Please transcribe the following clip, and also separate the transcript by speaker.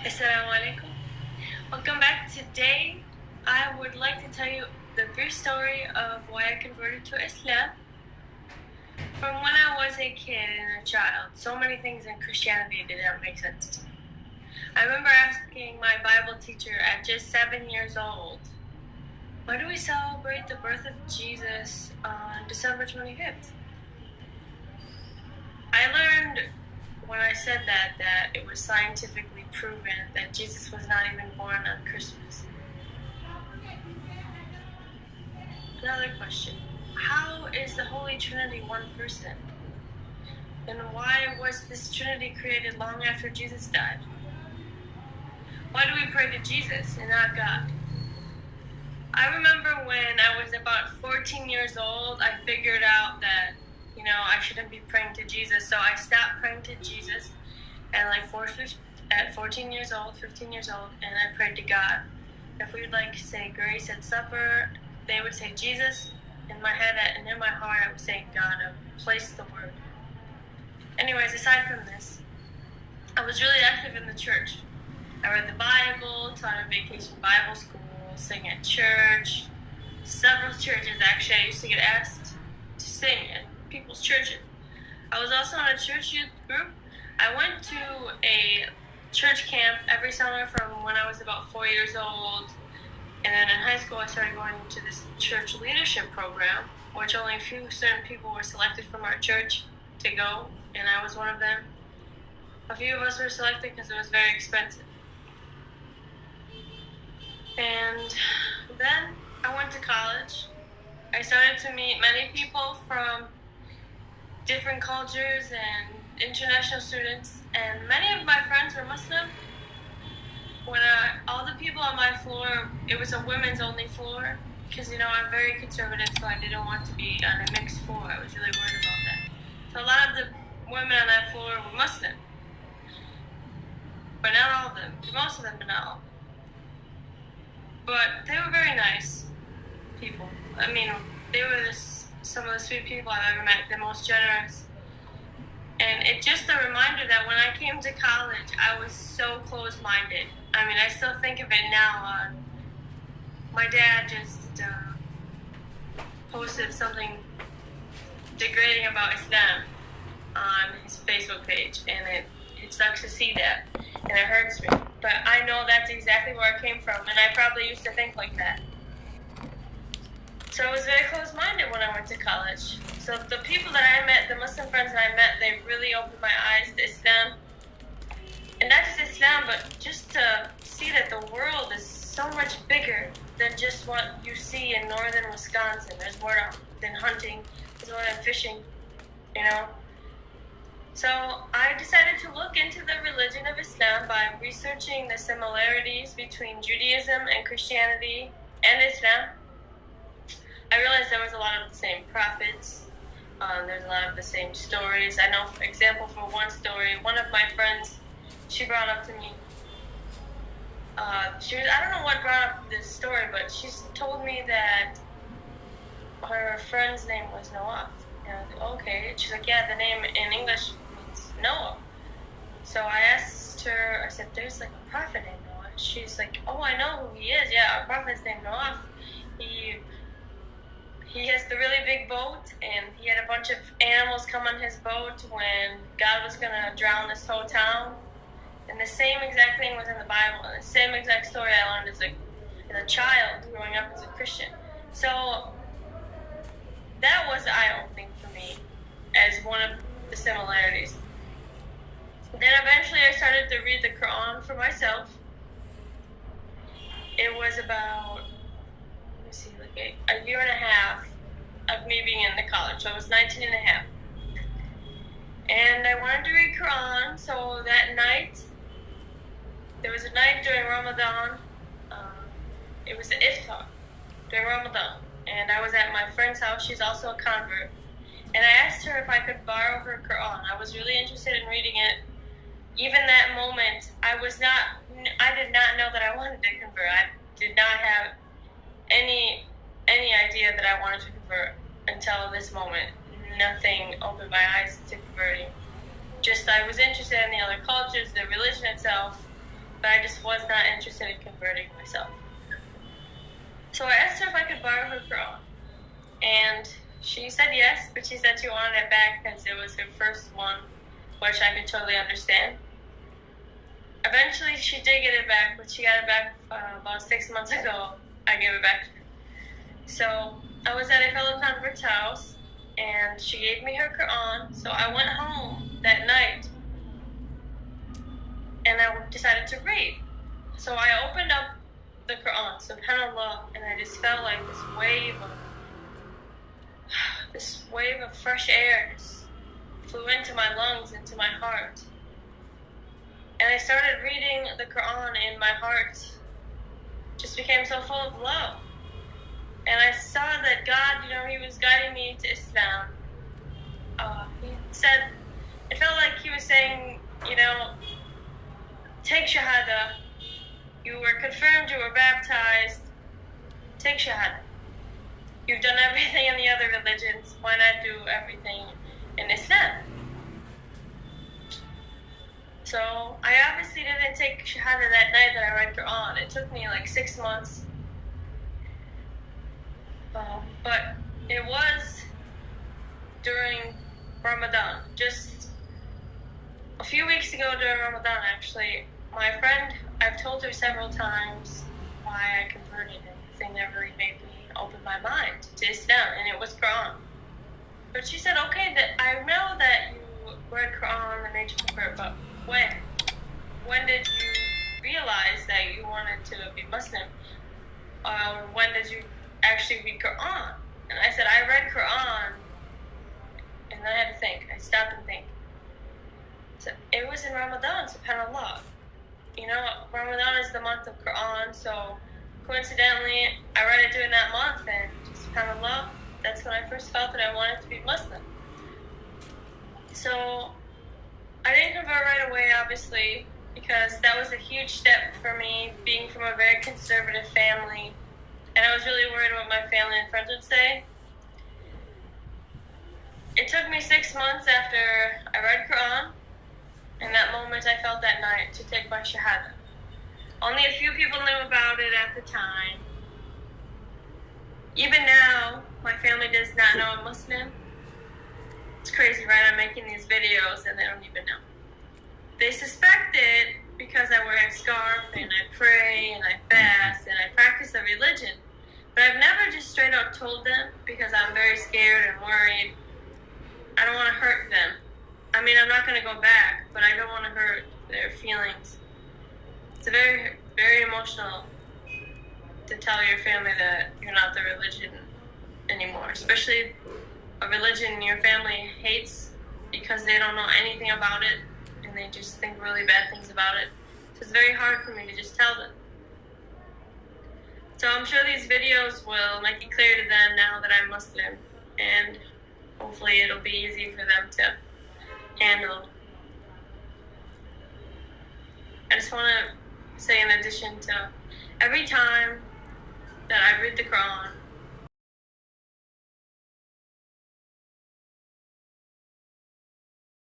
Speaker 1: Assalamu alaikum. Welcome back. Today, I would like to tell you the brief story of why I converted to Islam. From when I was a kid and a child, so many things in Christianity did not make sense to me. I remember asking my Bible teacher at just 7 years old, why do we celebrate the birth of Jesus on December 25th? I learned when I said that it was scientifically proven that Jesus was not even born on Christmas. Another question. How is the Holy Trinity one person? And why was this Trinity created long after Jesus died? Why do we pray to Jesus and not God? I remember when I was about 14 years old, I figured out that I shouldn't be praying to Jesus, so I stopped praying to Jesus at 14 years old, 15 years old, and I prayed to God. If we would say grace at supper, they would say Jesus. In my head and in my heart, I would say God. I would place the word. Anyways, aside from this, I was really active in the church. I read the Bible, taught a vacation Bible school, sang at church. Several churches, actually, I used to get asked to sing at people's churches. I was also on a church youth group. I went to a church camp every summer from when I was about 4 years old. And then in high school, I started going to this church leadership program, which only a few certain people were selected from our church to go, and I was one of them. A few of us were selected because it was very expensive. And then I went to college. I started to meet many people from different cultures and international students, and many of my friends were Muslim. When all the people on my floor, it was a women's only floor, because I'm very conservative, so I didn't want to be on a mixed floor. I was really worried about that. So a lot of the women on that floor were Muslim, but not all of them. Most of them, but not all. But they were very nice people. I mean, they were some of the sweet people I've ever met, the most generous. And it's just a reminder that when I came to college, I was so close-minded. I mean, I still think of it now. My dad just posted something degrading about Islam on his Facebook page, and it sucks to see that, and it hurts me. But I know that's exactly where I came from, and I probably used to think like that. So I was very close-minded when I went to college. So the people that I met, the Muslim friends that I met, they really opened my eyes to Islam. And not just Islam, but just to see that the world is so much bigger than just what you see in northern Wisconsin. There's more than hunting, there's more than fishing, So I decided to look into the religion of Islam by researching the similarities between Judaism and Christianity and Islam. I realized there was a lot of the same prophets. There's a lot of the same stories. I know, for example, for one story, one of my friends, she brought up to me, I don't know what brought up this story, but she told me that her friend's name was Noah. And I was like, okay. She's like, yeah, the name in English means Noah. So I asked her, I said, there's a prophet named Noah. She's like, oh, I know who he is. Yeah, our prophet's named Noah. He has the really big boat, and he had a bunch of animals come on his boat when God was going to drown this whole town. And the same exact thing was in the Bible, and the same exact story I learned as a child growing up as a Christian. So that was eye-opening for me as one of the similarities. Then eventually I started to read the Quran for myself. It was about a year and a half of me being in the college. So I was 19 and a half. And I wanted to read Quran, so that night, there was a night during Ramadan, it was the iftar during Ramadan, and I was at my friend's house. She's also a convert, and I asked her if I could borrow her Quran. I was really interested in reading it. Even that moment, I did not know that I wanted to convert. I did not have any idea that I wanted to convert until this moment. Nothing opened my eyes to converting. Just I was interested in the other cultures, the religion itself, but I just was not interested in converting myself. So I asked her if I could borrow her Quran, and she said yes, but she said she wanted it back because it was her first one, which I could totally understand. Eventually, she did get it back, but she got it back about 6 months ago. I gave it back. So I was at a fellow convert's house, and she gave me her Quran. So I went home that night, and I decided to read. So I opened up the Quran, subhanAllah, and I just felt like this wave of fresh air just flew into my lungs, into my heart. And I started reading the Quran, and my heart just became so full of love. And I saw that God, He was guiding me to Islam. He said, it felt like He was saying, take Shahada. You were confirmed, you were baptized. Take Shahada. You've done everything in the other religions. Why not do everything in Islam? So I obviously didn't take Shahada that night that I read Quran. It took me like 6 months. But it was during Ramadan. Just a few weeks ago during Ramadan, actually, my friend, I've told her several times why I converted, and the thing that really made me open my mind to Islam, and it was Quran. But she said, okay, that I know that you read Quran and made you convert, but when did you realize that you wanted to be Muslim? Or when did you actually read Quran? And I said, I read Quran, and I had to think. I stopped and think. So it was in Ramadan, subhanAllah. Ramadan is the month of Quran, so coincidentally, I read it during that month, and subhanAllah, that's when I first felt that I wanted to be Muslim. So I didn't convert right away, obviously, because that was a huge step for me, being from a very conservative family, and I was really worried what my family and friends would say. It took me 6 months after I read Quran, and that moment I felt that night, to take my Shahada. Only a few people knew about it at the time. Even now, my family does not know I'm Muslim. It's crazy, right? I'm making these videos and they don't even know. They suspect it because I wear a scarf and I pray and I fast and I practice a religion. But I've never just straight up told them because I'm very scared and worried. I don't want to hurt them. I mean, I'm not going to go back, but I don't want to hurt their feelings. It's very, very emotional to tell your family that you're not the religion anymore, especially a religion your family hates because they don't know anything about it and they just think really bad things about it. So it's very hard for me to just tell them. So I'm sure these videos will make it clear to them now that I'm Muslim, and hopefully it'll be easy for them to handle. I just want to say, in addition to every time that I read the Quran,